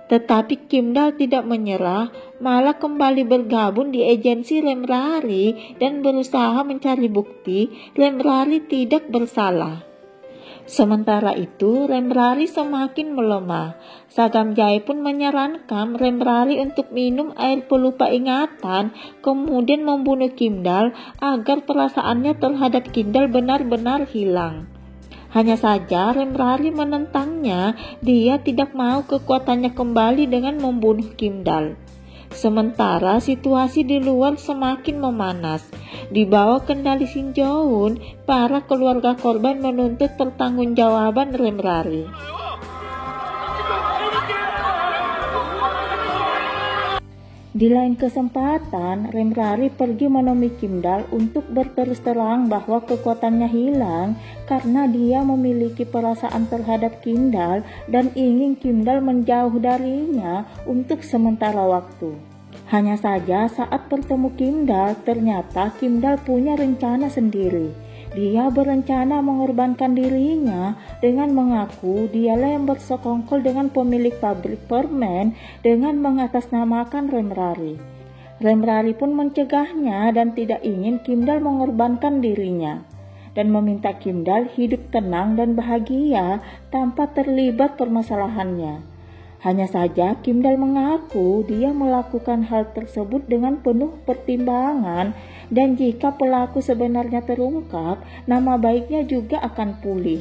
Tetapi Kim Dal tidak menyerah, malah kembali bergabung di agensi Remrari dan berusaha mencari bukti Remrari tidak bersalah. Sementara itu, Remrari semakin melemah. Sagam Jai pun menyarankan Remrari untuk minum air pelupa ingatan, kemudian membunuh Kim Dal agar perasaannya terhadap Kim Dal benar-benar hilang. Hanya saja Remrari menentangnya. Dia tidak mau kekuatannya kembali dengan membunuh Kim Dal. Sementara situasi di luar semakin memanas. Di bawah kendali Shin Joon, para keluarga korban menuntut pertanggungjawaban Remrari. Di lain kesempatan, Remrari pergi menemui Kim Dal untuk berterus terang bahwa kekuatannya hilang karena dia memiliki perasaan terhadap Kim Dal dan ingin Kim Dal menjauh darinya untuk sementara waktu. Hanya saja saat bertemu Kim Dal, ternyata Kim Dal punya rencana sendiri. Dia berencana mengorbankan dirinya dengan mengaku dialah yang bersekongkol dengan pemilik pabrik permen dengan mengatasnamakan Remrari. Remrari pun mencegahnya dan tidak ingin Kimdal mengorbankan dirinya, dan meminta Kimdal hidup tenang dan bahagia tanpa terlibat permasalahannya. Hanya saja Kimdal mengaku dia melakukan hal tersebut dengan penuh pertimbangan, dan jika pelaku sebenarnya terungkap, nama baiknya juga akan pulih.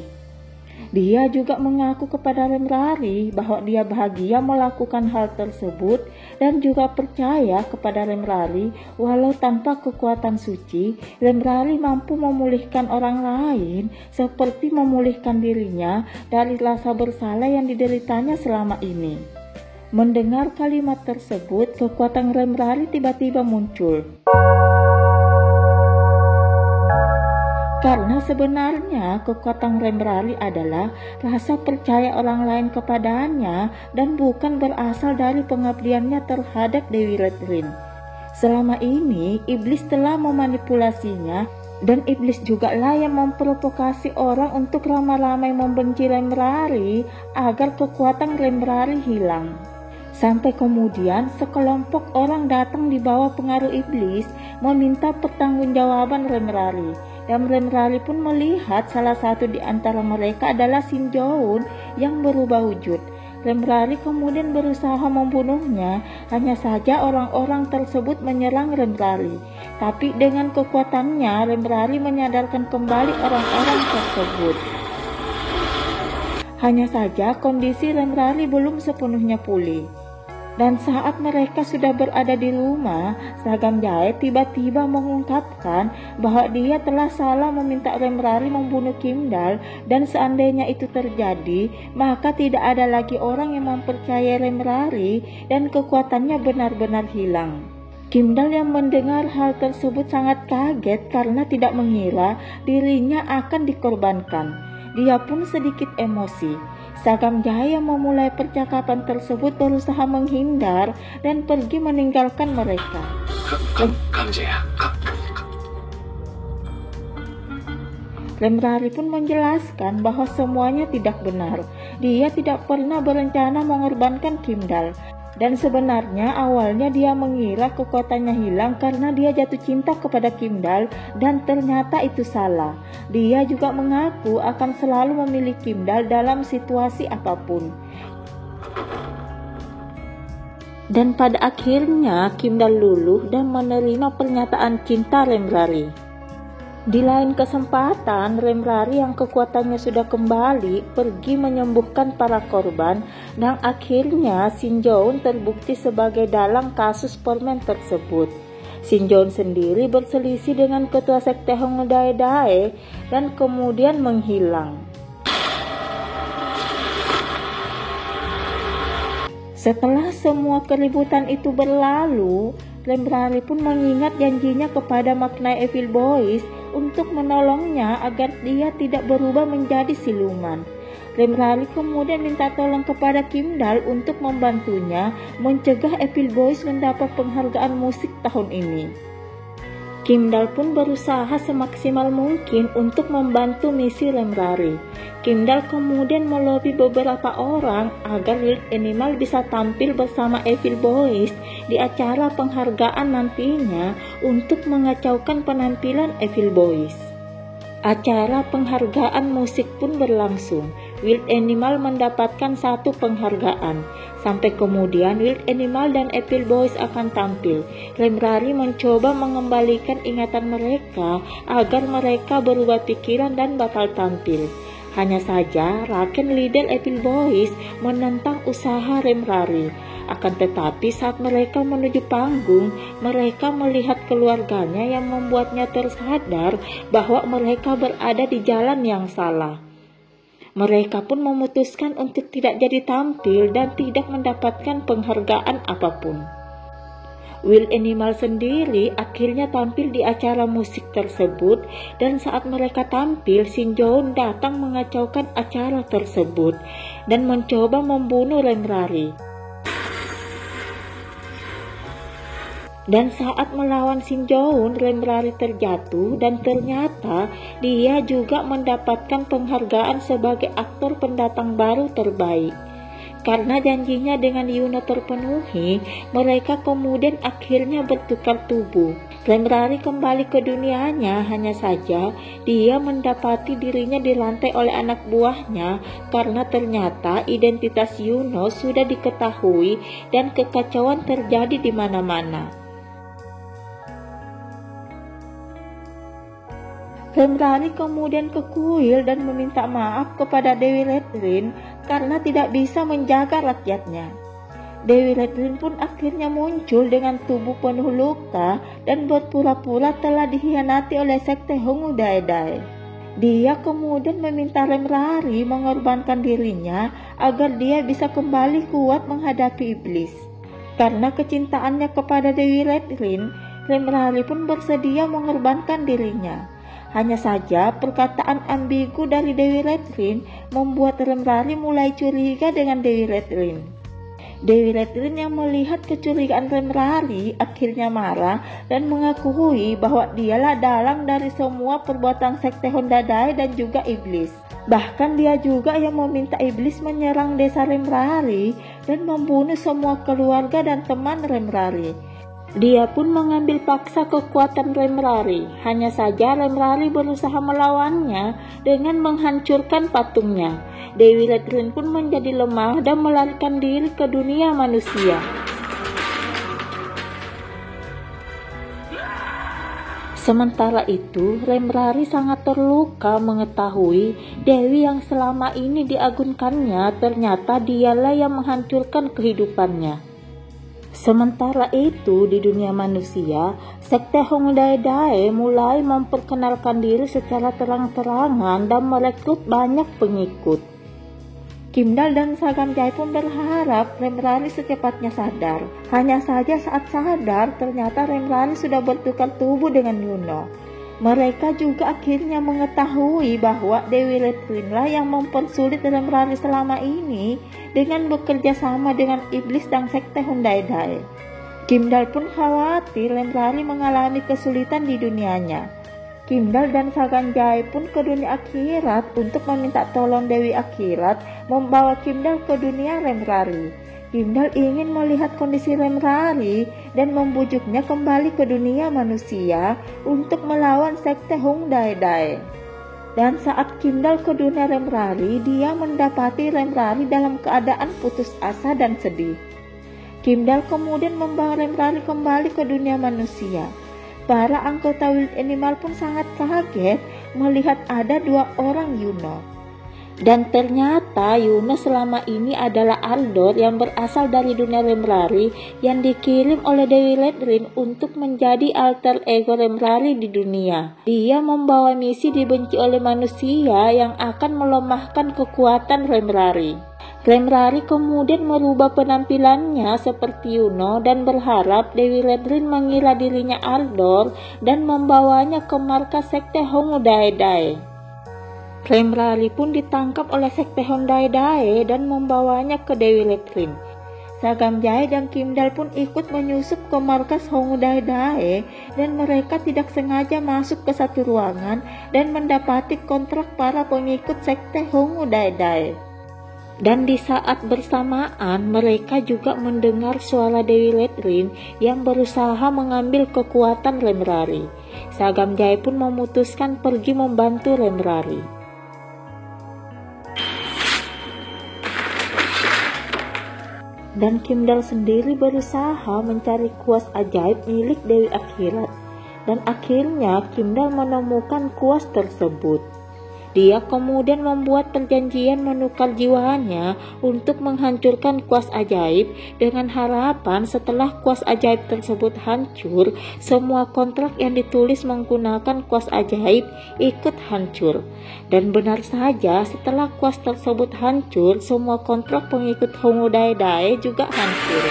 Dia juga mengaku kepada Remrari bahwa dia bahagia melakukan hal tersebut dan juga percaya kepada Remrari walau tanpa kekuatan suci, Remrari mampu memulihkan orang lain seperti memulihkan dirinya dari rasa bersalah yang dideritanya selama ini. Mendengar kalimat tersebut, kekuatan Remrari tiba-tiba muncul. Karena sebenarnya kekuatan Remrari adalah rasa percaya orang lain kepadanya dan bukan berasal dari pengabdiannya terhadap Dewi Redrin. Selama ini iblis telah memanipulasinya, dan iblis juga lah yang memprovokasi orang untuk ramai-ramai membenci Remrari agar kekuatan Remrari hilang. Sampai kemudian sekelompok orang datang di bawah pengaruh iblis meminta pertanggungjawaban Remrari. Dan Remrari pun melihat salah satu di antara mereka adalah Shinjoun yang berubah wujud. Remrari kemudian berusaha membunuhnya, hanya saja orang-orang tersebut menyerang Remrari. Tapi dengan kekuatannya, Remrari menyadarkan kembali orang-orang tersebut. Hanya saja kondisi Remrari belum sepenuhnya pulih. Dan saat mereka sudah berada di rumah, Sagam Jae tiba-tiba mengungkapkan bahwa dia telah salah meminta Remrari membunuh Kimdal, dan seandainya itu terjadi, maka tidak ada lagi orang yang mempercayai Remrari dan kekuatannya benar-benar hilang. Kimdal yang mendengar hal tersebut sangat kaget karena tidak mengira dirinya akan dikorbankan. Dia pun sedikit emosi. Sagam Jae yang memulai percakapan tersebut berusaha menghindar dan pergi meninggalkan mereka. Remrari pun menjelaskan bahwa semuanya tidak benar. Dia tidak pernah berencana mengorbankan Kimdal. Dan sebenarnya awalnya dia mengira kekuatannya hilang karena dia jatuh cinta kepada Kimdal, dan ternyata itu salah. Dia juga mengaku akan selalu memilih Kimdal dalam situasi apapun. Dan pada akhirnya Kimdal luluh dan menerima pernyataan cinta Remrari. Di lain kesempatan, Remrari yang kekuatannya sudah kembali pergi menyembuhkan para korban, dan akhirnya Shinjoun terbukti sebagai dalang kasus permen tersebut. Shinjoun sendiri berselisih dengan ketua sekte Hongdae dan kemudian menghilang. Setelah semua keributan itu berlalu, Remrari pun mengingat janjinya kepada Maknae Evil Boys untuk menolongnya agar dia tidak berubah menjadi siluman. Remrari kemudian minta tolong kepada Kimdal untuk membantunya mencegah Evil Boys mendapat penghargaan musik tahun ini. Kimdal pun berusaha semaksimal mungkin untuk membantu misi Remrari. Kimdal kemudian melobi beberapa orang agar Wild Animal bisa tampil bersama Evil Boys di acara penghargaan nantinya untuk mengacaukan penampilan Evil Boys. Acara penghargaan musik pun berlangsung. Wild Animal mendapatkan satu penghargaan. Sampai kemudian Wild Animal dan Evil Boys akan tampil. Remrari mencoba mengembalikan ingatan mereka agar mereka berubah pikiran dan bakal tampil. Hanya saja Raken leader Evil Boys menentang usaha Remrari. Akan tetapi saat mereka menuju panggung, mereka melihat keluarganya yang membuatnya tersadar bahwa mereka berada di jalan yang salah. Mereka pun memutuskan untuk tidak jadi tampil dan tidak mendapatkan penghargaan apapun. Wild Animal sendiri akhirnya tampil di acara musik tersebut, dan saat mereka tampil, Shinjoun datang mengacaukan acara tersebut dan mencoba membunuh Remrari. Dan saat melawan Shin Jo-eun, Remrari terjatuh dan ternyata dia juga mendapatkan penghargaan sebagai aktor pendatang baru terbaik. Karena janjinya dengan Yuno terpenuhi, mereka kemudian akhirnya bertukar tubuh. Remrari kembali ke dunianya, hanya saja dia mendapati dirinya dirantai oleh anak buahnya karena ternyata identitas Yuno sudah diketahui dan kekacauan terjadi di mana-mana. Remrari kemudian ke kuil dan meminta maaf kepada Dewi Redrin karena tidak bisa menjaga rakyatnya. Dewi Redrin pun akhirnya muncul dengan tubuh penuh luka dan berpura-pura telah dikhianati oleh sekte Hongu Daedae. Dia kemudian meminta Remrari mengorbankan dirinya agar dia bisa kembali kuat menghadapi iblis. Karena kecintaannya kepada Dewi Redrin, Remrari pun bersedia mengorbankan dirinya. Hanya saja perkataan ambigu dari Dewi Redrin membuat Remrari mulai curiga dengan Dewi Redrin. Dewi Redrin yang melihat kecurigaan Remrari akhirnya marah dan mengakui bahwa dialah dalang dari semua perbuatan sekte Honda Dae dan juga iblis. Bahkan dia juga yang meminta iblis menyerang desa Remrari dan membunuh semua keluarga dan teman Remrari. Dia pun mengambil paksa kekuatan Remrari. Hanya saja Remrari berusaha melawannya dengan menghancurkan patungnya. Dewi Redrin pun menjadi lemah dan melarikan diri ke dunia manusia. Sementara itu, Remrari sangat terluka mengetahui Dewi yang selama ini diagunkannya ternyata dialah yang menghancurkan kehidupannya. Sementara itu, di dunia manusia, sekte Hongu Daedae mulai memperkenalkan diri secara terang-terangan dan merekrut banyak pengikut. Kimdal dan Sagamjae pun berharap Remrari secepatnya sadar. Hanya saja saat sadar, ternyata Remrari sudah bertukar tubuh dengan Yuno. Mereka juga akhirnya mengetahui bahwa Dewi Redrinlah yang mempersulit Remrari selama ini dengan bekerja sama dengan iblis dan sekte Honda Dae. Kimdal pun khawatir Remrari mengalami kesulitan di dunianya. Kimdal dan Sagamjae pun ke dunia akhirat untuk meminta tolong Dewi Akhirat membawa Kimdal ke dunia Remrari. Kimdal ingin melihat kondisi Remrari dan membujuknya kembali ke dunia manusia untuk melawan sekte Honda Dae. Dan saat Kimdal ke dunia Remrari, dia mendapati Remrari dalam keadaan putus asa dan sedih. Kimdal kemudian membawa Remrari kembali ke dunia manusia. Para anggota Wild Animal pun sangat kaget melihat ada 2 orang Yuno. Dan ternyata Yuno selama ini adalah Aldor yang berasal dari dunia Remrari yang dikirim oleh Dewi Redrin untuk menjadi alter ego Remrari di dunia. Dia membawa misi dibenci oleh manusia yang akan melemahkan kekuatan Remrari. Remrari kemudian merubah penampilannya seperti Yuno dan berharap Dewi Redrin mengira dirinya Aldor dan membawanya ke markas sekte Hongu Daedae. Remrari pun ditangkap oleh sekte Honda Dae dan membawanya ke Dewi Redrin. Sagamjae dan Kimdal pun ikut menyusup ke markas Hongu Dae dan mereka tidak sengaja masuk ke satu ruangan dan mendapati kontrak para pengikut sekte Hongu Dae. Dan di saat bersamaan mereka juga mendengar suara Dewi Redrin yang berusaha mengambil kekuatan Remrari. Sagamjae pun memutuskan pergi membantu Remrari. Dan Kimdal sendiri berusaha mencari kuas ajaib milik Dewi Akhirat. Dan akhirnya Kimdal menemukan kuas tersebut. Dia kemudian membuat perjanjian menukar jiwanya untuk menghancurkan kuas ajaib dengan harapan setelah kuas ajaib tersebut hancur, semua kontrak yang ditulis menggunakan kuas ajaib ikut hancur. Dan benar saja setelah kuas tersebut hancur, semua kontrak pengikut Hongu Dae juga hancur.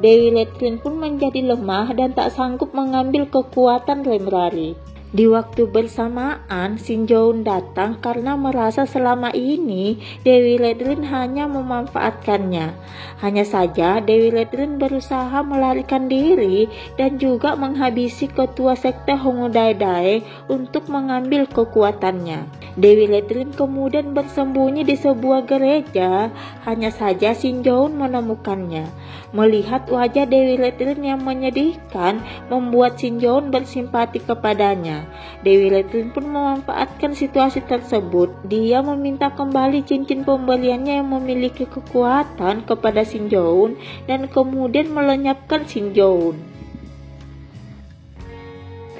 Dewi Redrin pun menjadi lemah dan tak sanggup mengambil kekuatan Remrari. Di waktu bersamaan, Shin Jo-eun datang karena merasa selama ini Dewi Redrin hanya memanfaatkannya. Hanya saja Dewi Redrin berusaha melarikan diri dan juga menghabisi ketua sekte Hongodae untuk mengambil kekuatannya. Dewi Redrin kemudian bersembunyi di sebuah gereja, hanya saja Shin Jo-eun menemukannya. Melihat wajah Dewi Redrin yang menyedihkan membuat Shin Jo-eun bersimpati kepadanya. Dewi Redrin pun memanfaatkan situasi tersebut. Dia meminta kembali cincin pemberiannya yang memiliki kekuatan kepada Shin Jo-eun dan kemudian melenyapkan Shin Jo-eun.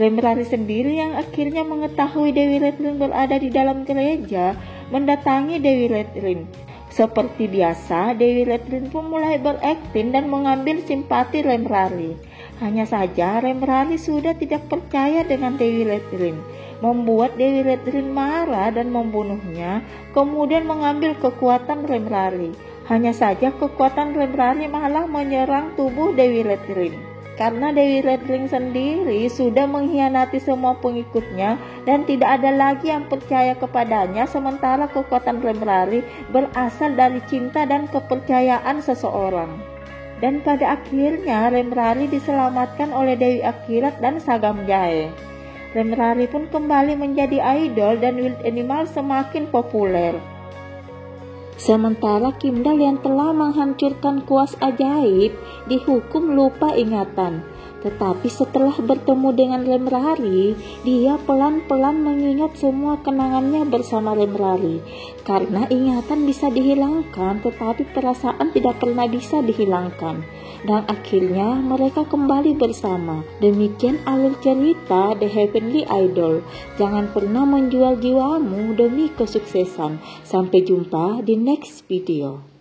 Lemrari sendiri yang akhirnya mengetahui Dewi Redrin berada di dalam gereja mendatangi Dewi Redrin. Seperti biasa, Dewi Redrin pun mulai berakting dan mengambil simpati Lemrari. Hanya saja Lemrari sudah tidak percaya dengan Dewi Redrin, membuat Dewi Redrin marah dan membunuhnya, kemudian mengambil kekuatan Lemrari. Hanya saja kekuatan Lemrari malah menyerang tubuh Dewi Redrin. Karena Dewi Redrin sendiri sudah mengkhianati semua pengikutnya dan tidak ada lagi yang percaya kepadanya, sementara kekuatan Lemrari berasal dari cinta dan kepercayaan seseorang. Dan pada akhirnya Lemrari diselamatkan oleh Dewi Akhirat dan Sagam Jae. Lemrari pun kembali menjadi idol dan Wild Animal semakin populer. Sementara Kim Dal yang telah menghancurkan kuas ajaib dihukum lupa ingatan. Tetapi setelah bertemu dengan Lemrari, dia pelan-pelan mengingat semua kenangannya bersama Lemrari. Karena ingatan bisa dihilangkan, tetapi perasaan tidak pernah bisa dihilangkan. Dan akhirnya mereka kembali bersama. Demikian alur cerita The Heavenly Idol. Jangan pernah menjual jiwamu demi kesuksesan. Sampai jumpa di next video.